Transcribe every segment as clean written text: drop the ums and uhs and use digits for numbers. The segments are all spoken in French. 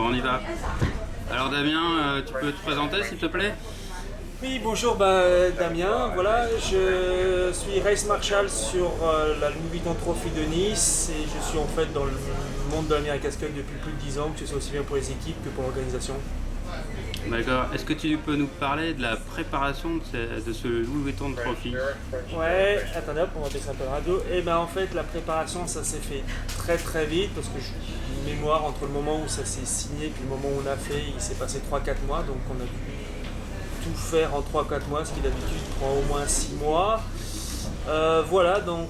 on y va. Alors Damien, tu peux te présenter s'il te plaît? Oui, bonjour Damien, voilà, je suis race marshal sur la Louis Vuitton Trophy de Nice et je suis en fait dans le monde de l'America's Cup depuis plus de 10 ans, que ce soit aussi bien pour les équipes que pour l'organisation. D'accord. Est-ce que tu peux nous parler de la préparation de ce Louis Vuitton Trophy? Ouais, attendez hop, on va baisser un peu la radio. Et ben en fait la préparation ça s'est fait très vite parce que j'ai une mémoire entre le moment où ça s'est signé et le moment où on a fait, il s'est passé 3-4 mois, donc on a dû tout faire en 3-4 mois, ce qui d'habitude prend au moins 6 mois. Voilà, donc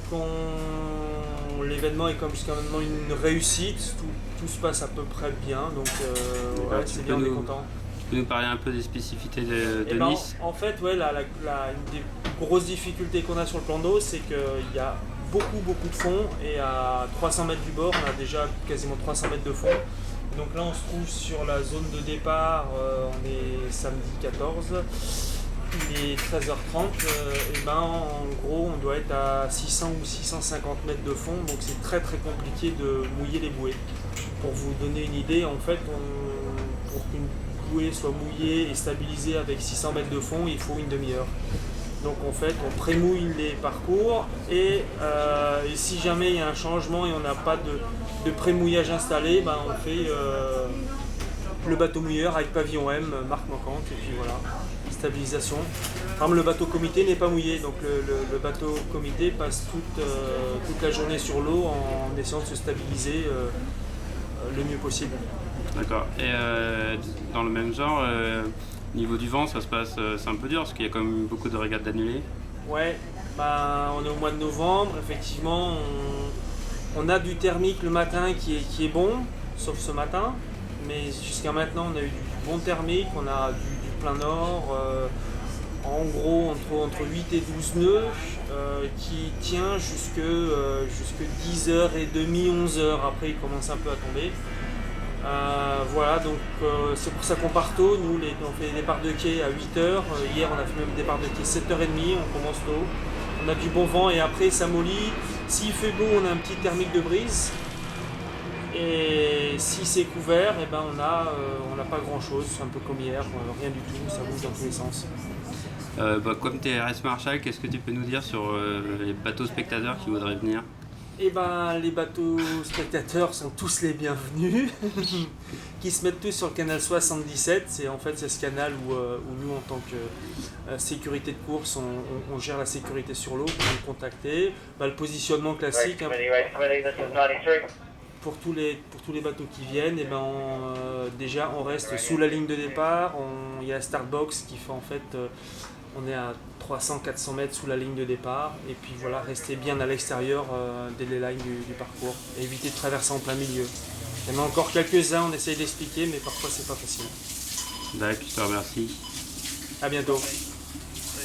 l'événement est comme jusqu'à maintenant une réussite, tout se passe à peu près bien, donc ouais, c'est bien, on est content. Tu peux nous parler un peu des spécificités de Nice? En fait, ouais, une des grosses difficultés qu'on a sur le plan d'eau, c'est qu'il y a beaucoup de fond et à 300 mètres du bord, on a déjà quasiment 300 mètres de fond. Donc là, on se trouve sur la zone de départ, on est samedi 14, il est 13h30, et ben en gros, on doit être à 600 ou 650 mètres de fond, donc c'est très compliqué de mouiller les bouées. Pour vous donner une idée, en fait, pour qu'une bouée soit mouillée et stabilisée avec 600 mètres de fond, il faut une demi-heure. Donc en fait, on prémouille les parcours et si jamais il y a un changement et on n'a pas de prémouillage installé, ben on fait le bateau mouilleur avec pavillon M, marque manquante, et puis voilà, stabilisation. Par exemple, le bateau comité n'est pas mouillé, donc le bateau comité passe toute la journée sur l'eau en essayant de se stabiliser le mieux possible. D'accord. Et dans le même genre, niveau du vent, ça se passe, c'est un peu dur parce qu'il y a quand même beaucoup de régates d'annulés. Ouais, on est au mois de novembre, effectivement, on a du thermique le matin qui est bon, sauf ce matin, mais jusqu'à maintenant on a eu du bon thermique, on a du plein nord, en gros entre 8 et 12 nœuds, qui tient jusque 10h30, 11h, après il commence un peu à tomber. Voilà, donc c'est pour ça qu'on part tôt. Nous, on fait des départs de quai à 8h. Hier, on a fait même des départs de quai 7h30. On commence tôt. On a du bon vent et après, ça mollit. S'il fait beau, on a un petit thermique de brise. Et si c'est couvert, eh ben, on n'a pas grand chose. C'est un peu comme hier, rien du tout. Ça bouge dans tous les sens. Comme tu es race marshal, qu'est-ce que tu peux nous dire sur les bateaux spectateurs qui voudraient venir? Eh ben, les bateaux spectateurs sont tous les bienvenus, qui se mettent tous sur le canal 77. C'est ce canal où nous, en tant que sécurité de course, on gère la sécurité sur l'eau pour nous contacter. Le positionnement classique, hein, pour tous les bateaux qui viennent, déjà on reste sous la ligne de départ. Il y a la start box qui fait en fait... on est à 300-400 mètres sous la ligne de départ et puis voilà, rester bien à l'extérieur des lignes du parcours et éviter de traverser en plein milieu. Il y en a encore quelques-uns, on essaye d'expliquer mais parfois c'est pas facile. D'accord, je te remercie. À bientôt.